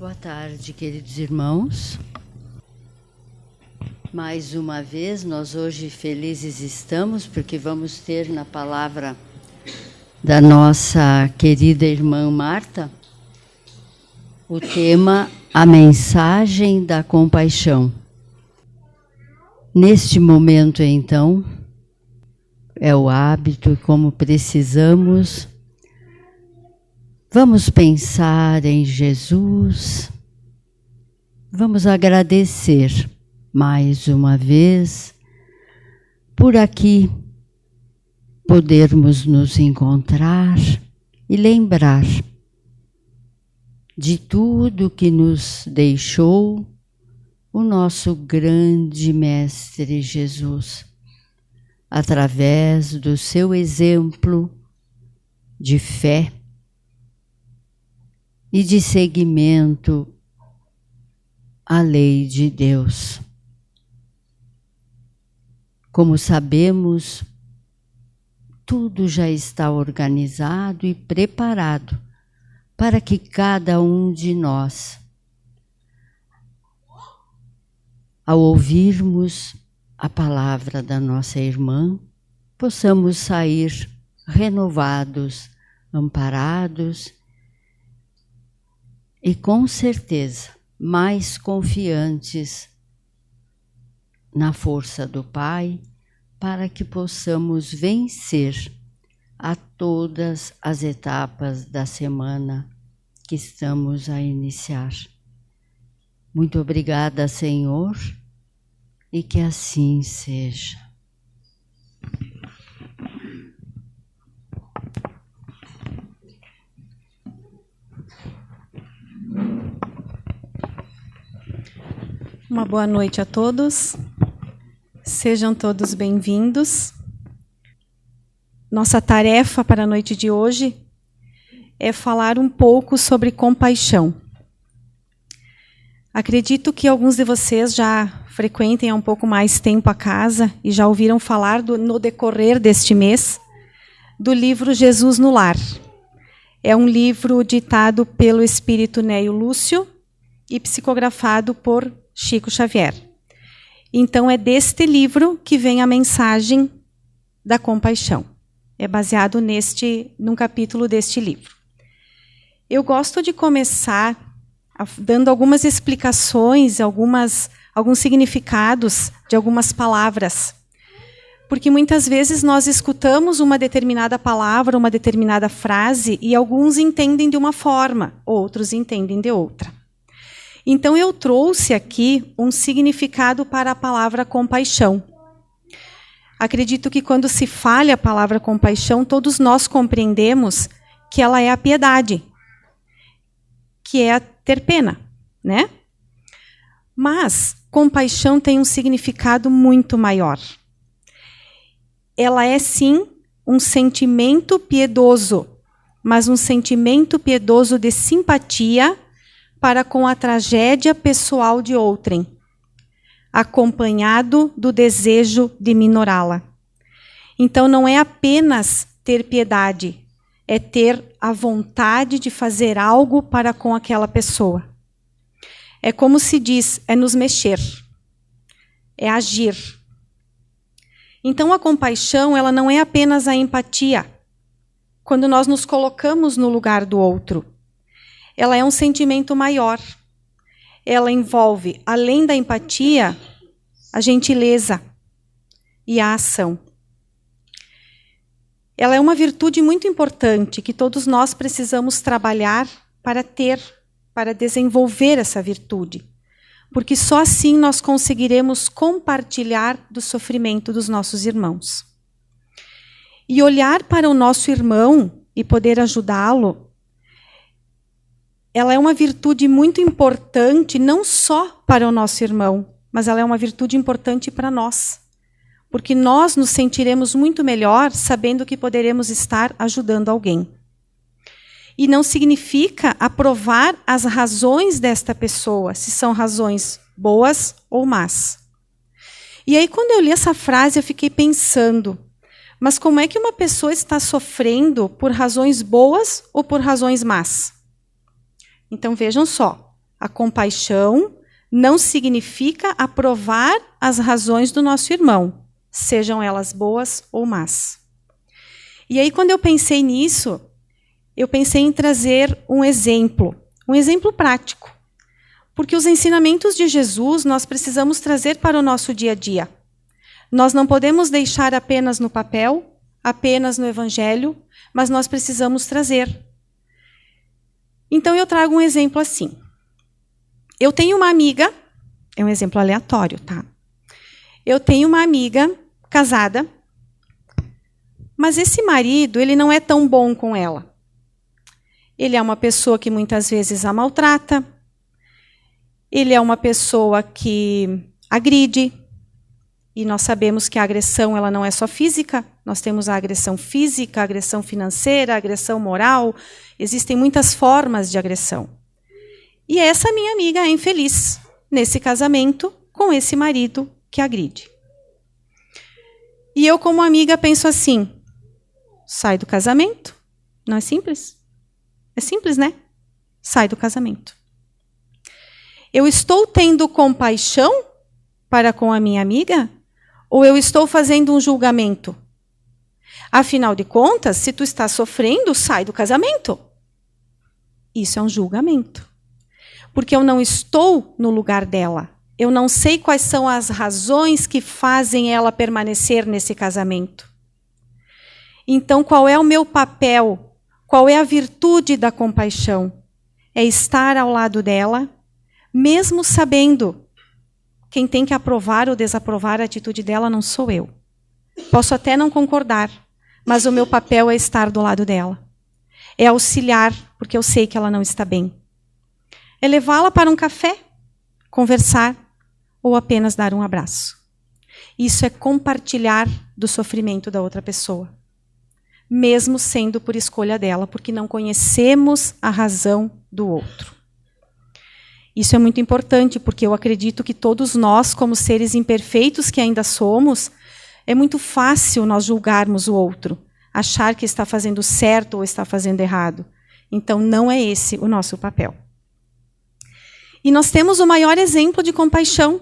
Boa tarde, queridos irmãos. Mais uma vez, nós hoje felizes estamos, porque vamos ter na palavra da nossa querida irmã Marta, o tema A Mensagem da Compaixão. Neste momento, então, é o hábito e como precisamos. Vamos pensar em Jesus, vamos agradecer mais uma vez por aqui podermos nos encontrar e lembrar de tudo que nos deixou o nosso grande Mestre Jesus, através do seu exemplo de fé e de seguimento à lei de Deus. Como sabemos, tudo já está organizado e preparado para que cada um de nós, ao ouvirmos a palavra da nossa irmã, possamos sair renovados, amparados e com certeza mais confiantes na força do Pai, para que possamos vencer a todas as etapas da semana que estamos a iniciar. Muito obrigada, Senhor, e que assim seja. Uma boa noite a todos, sejam todos bem-vindos. Nossa tarefa para a noite de hoje é falar um pouco sobre compaixão. Acredito que alguns de vocês já frequentem há um pouco mais tempo a casa e já ouviram falar no decorrer deste mês do livro Jesus no Lar. É um livro ditado pelo espírito Neio Lúcio e psicografado por Chico Xavier. Então é deste livro que vem a mensagem da compaixão. É baseado num capítulo deste livro. Eu gosto de começar dando algumas explicações, alguns significados de algumas palavras. Porque muitas vezes nós escutamos uma determinada palavra, uma determinada frase, e alguns entendem de uma forma, outros entendem de outra. Então, eu trouxe aqui um significado para a palavra compaixão. Acredito que quando se fala a palavra compaixão, todos nós compreendemos que ela é a piedade, que é a ter pena, né? Mas compaixão tem um significado muito maior. Ela é, sim, um sentimento piedoso, mas um sentimento piedoso de simpatia para com a tragédia pessoal de outrem, acompanhado do desejo de minorá-la. Então, não é apenas ter piedade, é ter a vontade de fazer algo para com aquela pessoa. É como se diz, é nos mexer, é agir. Então, a compaixão, ela não é apenas a empatia, quando nós nos colocamos no lugar do outro. Ela é um sentimento maior. Ela envolve, além da empatia, a gentileza e a ação. Ela é uma virtude muito importante que todos nós precisamos trabalhar para desenvolver essa virtude. Porque só assim nós conseguiremos compartilhar do sofrimento dos nossos irmãos. E olhar para o nosso irmão e poder ajudá-lo, ela é uma virtude muito importante, não só para o nosso irmão, mas ela é uma virtude importante para nós. Porque nós nos sentiremos muito melhor sabendo que poderemos estar ajudando alguém. E não significa aprovar as razões desta pessoa, se são razões boas ou más. E aí, quando eu li essa frase, eu fiquei pensando, mas como é que uma pessoa está sofrendo por razões boas ou por razões más? Então, vejam só, A compaixão não significa aprovar as razões do nosso irmão, sejam elas boas ou más. E aí, quando eu pensei nisso, eu pensei em trazer um exemplo prático. Porque os ensinamentos de Jesus nós precisamos trazer para o nosso dia a dia. Nós não podemos deixar apenas no papel, apenas no Evangelho, mas nós precisamos trazer. Então, eu trago um exemplo assim. Eu tenho uma amiga, é um exemplo aleatório, tá? Eu tenho uma amiga casada, mas esse marido, ele não é tão bom com ela. Ele é uma pessoa que muitas vezes a maltrata, ele é uma pessoa que agride, e nós sabemos que a agressão ela não é só física, nós temos a agressão física, a agressão financeira, a agressão moral, existem muitas formas de agressão. E essa minha amiga é infeliz nesse casamento com esse marido que agride. E eu, como amiga, penso assim, sai do casamento, não é simples? É simples, né? Sai do casamento. Eu estou tendo compaixão para com a minha amiga? Ou eu estou fazendo um julgamento? Afinal de contas, se tu está sofrendo, sai do casamento. Isso é um julgamento. Porque eu não estou no lugar dela. Eu não sei quais são as razões que fazem ela permanecer nesse casamento. Então, qual é o meu papel? Qual é a virtude da compaixão? É estar ao lado dela, mesmo sabendo quem tem que aprovar ou desaprovar a atitude dela não sou eu. Posso até não concordar, mas o meu papel é estar do lado dela. É auxiliar, porque eu sei que ela não está bem. É levá-la para um café, conversar ou apenas dar um abraço. Isso é compartilhar do sofrimento da outra pessoa, mesmo sendo por escolha dela, porque não conhecemos a razão do outro. Isso é muito importante, porque eu acredito que todos nós, como seres imperfeitos que ainda somos, é muito fácil nós julgarmos o outro, achar que está fazendo certo ou está fazendo errado. Então, não é esse o nosso papel. E nós temos o maior exemplo de compaixão,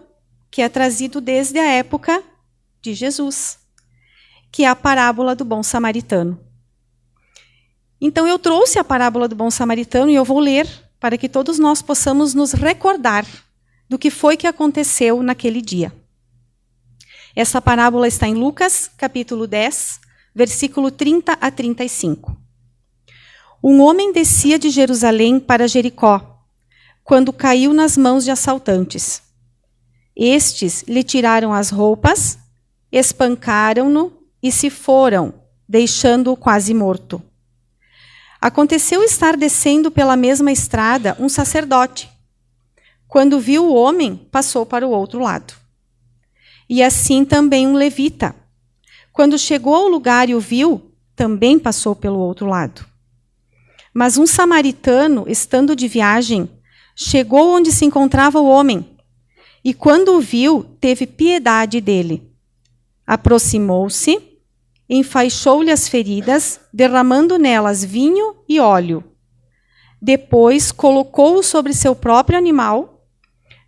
que é trazido desde a época de Jesus, que é a parábola do bom samaritano. Então, eu trouxe a parábola do bom samaritano e eu vou ler para que todos nós possamos nos recordar do que foi que aconteceu naquele dia. Essa parábola está em Lucas, capítulo 10, versículo 30 a 35. Um homem descia de Jerusalém para Jericó, quando caiu nas mãos de assaltantes. Estes lhe tiraram as roupas, espancaram-no e se foram, deixando-o quase morto. Aconteceu estar descendo pela mesma estrada um sacerdote. Quando viu o homem, passou para o outro lado. E assim também um levita. Quando chegou ao lugar e o viu, também passou pelo outro lado. Mas um samaritano, estando de viagem, chegou onde se encontrava o homem, e quando o viu, teve piedade dele. Aproximou-se, enfaixou-lhe as feridas, derramando nelas vinho e óleo. Depois colocou-o sobre seu próprio animal,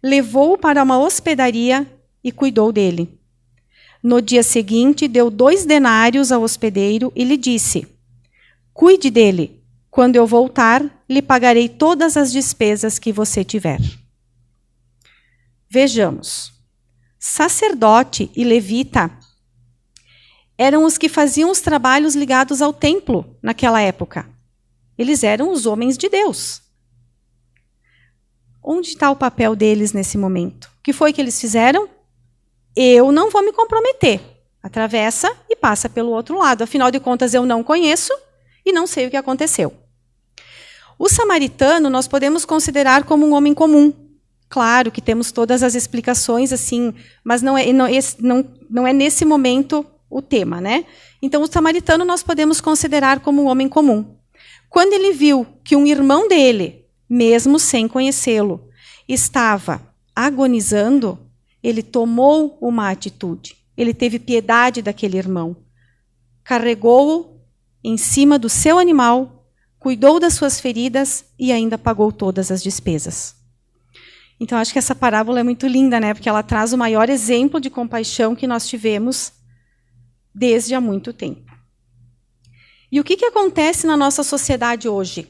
levou-o para uma hospedaria e cuidou dele. No dia seguinte, deu 2 denários ao hospedeiro e lhe disse: cuide dele. Quando eu voltar, lhe pagarei todas as despesas que você tiver. Vejamos. Sacerdote e levita eram os que faziam os trabalhos ligados ao templo naquela época. Eles eram os homens de Deus. Onde está o papel deles nesse momento? O que foi que eles fizeram? Eu não vou me comprometer. Atravessa e passa pelo outro lado. Afinal de contas, eu não conheço e não sei o que aconteceu. O samaritano nós podemos considerar como um homem comum. Claro que temos todas as explicações, assim, mas não é nesse momento o tema, né? Então, o samaritano nós podemos considerar como um homem comum. Quando ele viu que um irmão dele, mesmo sem conhecê-lo, estava agonizando, ele tomou uma atitude. Ele teve piedade daquele irmão. Carregou-o em cima do seu animal, cuidou das suas feridas e ainda pagou todas as despesas. Então, acho que essa parábola é muito linda, né? Porque ela traz o maior exemplo de compaixão que nós tivemos desde há muito tempo. E o que acontece na nossa sociedade hoje?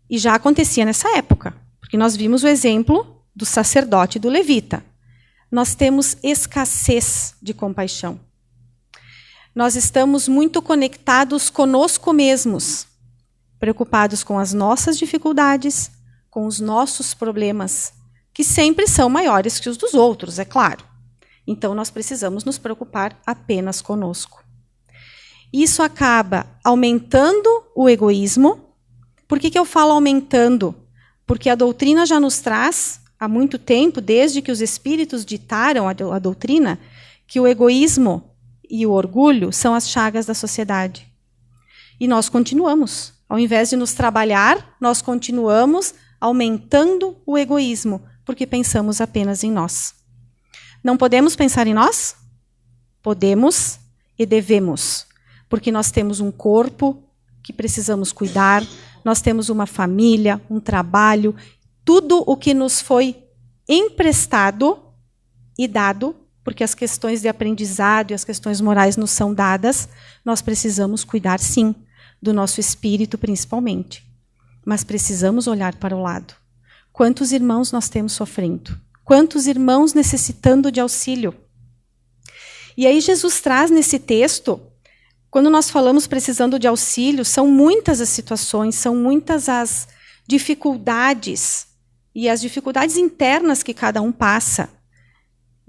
E já acontecia nessa época, porque nós vimos o exemplo do sacerdote e do levita. Nós temos escassez de compaixão. Nós estamos muito conectados conosco mesmos, preocupados com as nossas dificuldades, com os nossos problemas, que sempre são maiores que os dos outros, é claro. Então, nós precisamos nos preocupar apenas conosco. Isso acaba aumentando o egoísmo. Por que eu falo aumentando? Porque a doutrina já nos traz, há muito tempo, desde que os espíritos ditaram a doutrina, que o egoísmo e o orgulho são as chagas da sociedade. E nós continuamos. Ao invés de nos trabalhar, nós continuamos aumentando o egoísmo, porque pensamos apenas em nós. Não podemos pensar em nós? Podemos e devemos. Porque nós temos um corpo que precisamos cuidar, nós temos uma família, um trabalho, tudo o que nos foi emprestado e dado, porque as questões de aprendizado e as questões morais nos são dadas, nós precisamos cuidar, sim, do nosso espírito principalmente. Mas precisamos olhar para o lado. Quantos irmãos nós temos sofrendo? Quantos irmãos necessitando de auxílio? E aí Jesus traz nesse texto, quando nós falamos precisando de auxílio, são muitas as situações, são muitas as dificuldades, e as dificuldades internas que cada um passa.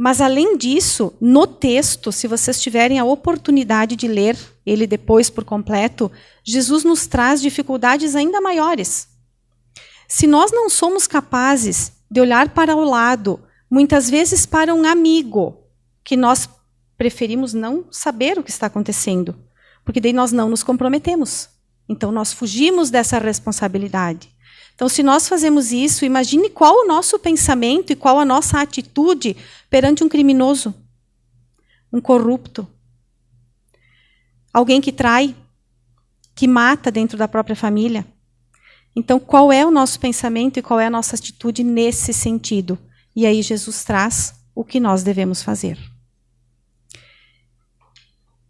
Mas, além disso, no texto, se vocês tiverem a oportunidade de ler ele depois por completo, Jesus nos traz dificuldades ainda maiores. Se nós não somos capazes de olhar para o lado, muitas vezes para um amigo, que nós preferimos não saber o que está acontecendo, porque daí nós não nos comprometemos. Então, nós fugimos dessa responsabilidade. Então, se nós fazemos isso, imagine qual o nosso pensamento e qual a nossa atitude perante um criminoso, um corrupto, alguém que trai, que mata dentro da própria família. Então, qual é o nosso pensamento e qual é a nossa atitude nesse sentido? E aí Jesus traz o que nós devemos fazer.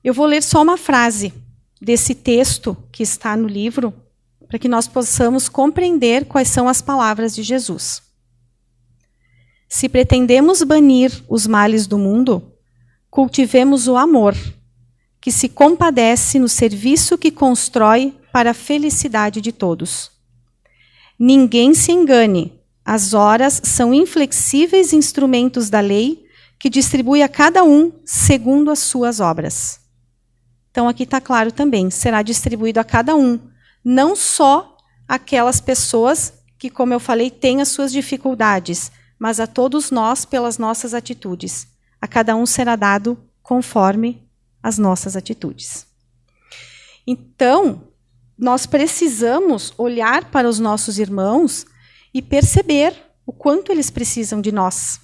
Eu vou ler só uma frase desse texto que está no livro, para que nós possamos compreender quais são as palavras de Jesus. Se pretendemos banir os males do mundo, cultivemos o amor, que se compadece no serviço que constrói para a felicidade de todos. Ninguém se engane, as horas são inflexíveis instrumentos da lei que distribui a cada um segundo as suas obras. Então, aqui está claro também, será distribuído a cada um, não só aquelas pessoas que, como eu falei, têm as suas dificuldades, mas a todos nós pelas nossas atitudes. A cada um será dado conforme as nossas atitudes. Então, nós precisamos olhar para os nossos irmãos e perceber o quanto eles precisam de nós.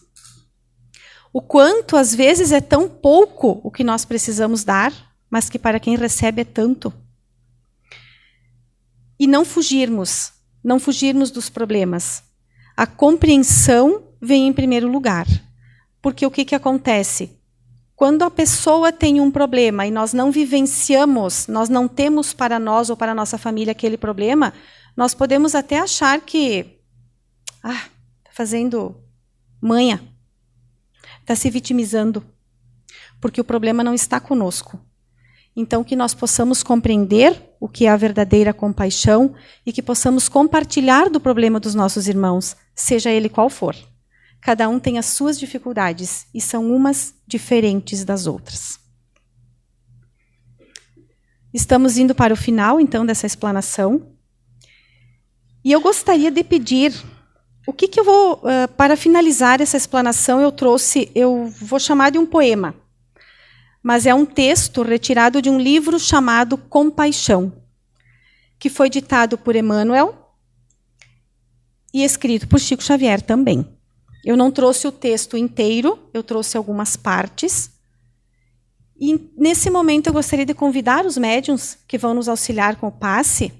O quanto, às vezes, é tão pouco o que nós precisamos dar, mas que para quem recebe é tanto. E não fugirmos dos problemas. A compreensão vem em primeiro lugar. Porque o que acontece? Quando a pessoa tem um problema e nós não vivenciamos, nós não temos para nós ou para a nossa família aquele problema, nós podemos até achar que está fazendo manha, está se vitimizando, porque o problema não está conosco. Então, que nós possamos compreender o que é a verdadeira compaixão e que possamos compartilhar do problema dos nossos irmãos, seja ele qual for. Cada um tem as suas dificuldades e são umas diferentes das outras. Estamos indo para o final, então, dessa explanação. E eu gostaria de pedir, o que eu vou, para finalizar essa explanação, eu vou chamar de um poema. Mas é um texto retirado de um livro chamado Compaixão, que foi ditado por Emmanuel e escrito por Chico Xavier também. Eu não trouxe o texto inteiro, eu trouxe algumas partes. E, nesse momento, eu gostaria de convidar os médiuns que vão nos auxiliar com o passe,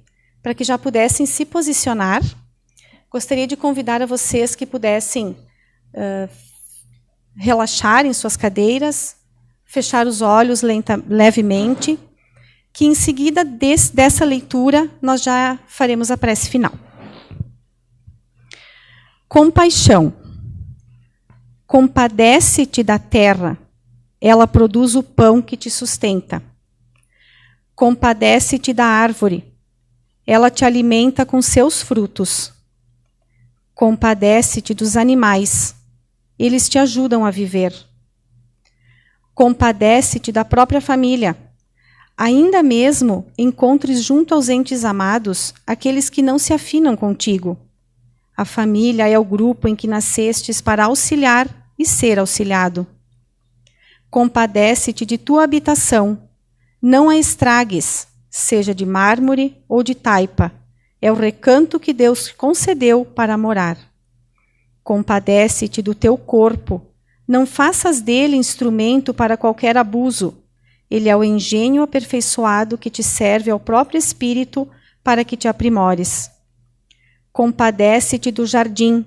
para que já pudessem se posicionar, gostaria de convidar a vocês que pudessem relaxar em suas cadeiras, fechar os olhos levemente, que em seguida dessa leitura nós já faremos a prece final. Compaixão. Compadece-te da terra, ela produz o pão que te sustenta. Compadece-te da árvore, ela te alimenta com seus frutos. Compadece-te dos animais, eles te ajudam a viver. Compadece-te da própria família, ainda mesmo encontres junto aos entes amados aqueles que não se afinam contigo. A família é o grupo em que nascestes para auxiliar e ser auxiliado. Compadece-te de tua habitação, não a estragues, seja de mármore ou de taipa, é o recanto que Deus concedeu para morar. Compadece-te do teu corpo, não faças dele instrumento para qualquer abuso, ele é o engenho aperfeiçoado que te serve ao próprio espírito para que te aprimores. Compadece-te do jardim,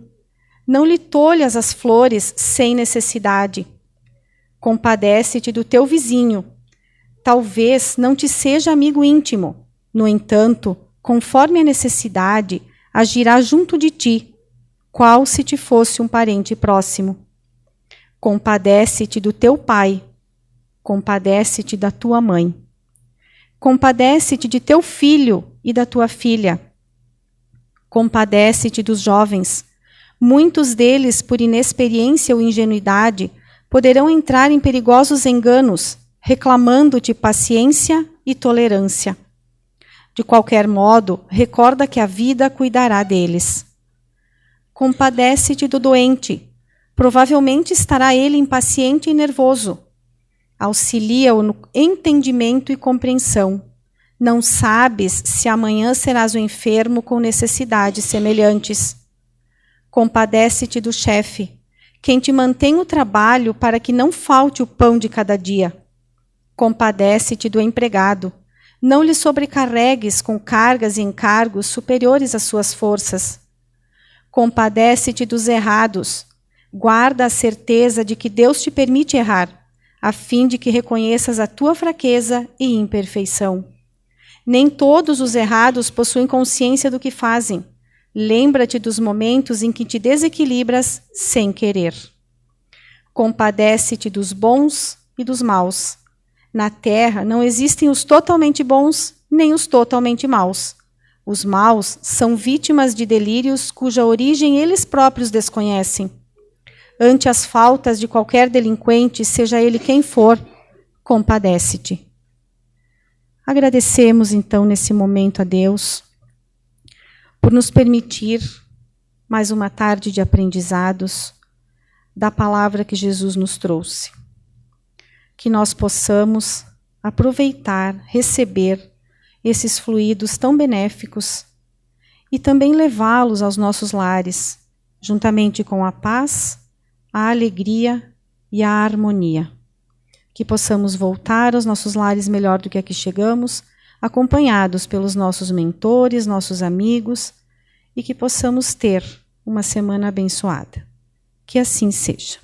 não lhe tolhas as flores sem necessidade. Compadece-te do teu vizinho, talvez não te seja amigo íntimo, no entanto, conforme a necessidade, agirá junto de ti, qual se te fosse um parente próximo. Compadece-te do teu pai, compadece-te da tua mãe. Compadece-te de teu filho e da tua filha. Compadece-te dos jovens. Muitos deles, por inexperiência ou ingenuidade, poderão entrar em perigosos enganos, reclamando-te paciência e tolerância. De qualquer modo, recorda que a vida cuidará deles. Compadece-te do doente. Provavelmente estará ele impaciente e nervoso. Auxilia-o no entendimento e compreensão. Não sabes se amanhã serás o enfermo com necessidades semelhantes. Compadece-te do chefe, quem te mantém o trabalho para que não falte o pão de cada dia. Compadece-te do empregado. Não lhe sobrecarregues com cargas e encargos superiores às suas forças. Compadece-te dos errados. Guarda a certeza de que Deus te permite errar, a fim de que reconheças a tua fraqueza e imperfeição. Nem todos os errados possuem consciência do que fazem. Lembra-te dos momentos em que te desequilibras sem querer. Compadece-te dos bons e dos maus. Na terra não existem os totalmente bons nem os totalmente maus. Os maus são vítimas de delírios cuja origem eles próprios desconhecem. Ante as faltas de qualquer delinquente, seja ele quem for, compadece-te. Agradecemos, então, nesse momento a Deus por nos permitir mais uma tarde de aprendizados da palavra que Jesus nos trouxe. Que nós possamos aproveitar, receber esses fluidos tão benéficos e também levá-los aos nossos lares, juntamente com a paz, a alegria e a harmonia. Que possamos voltar aos nossos lares melhor do que aqui chegamos, acompanhados pelos nossos mentores, nossos amigos, e que possamos ter uma semana abençoada. Que assim seja.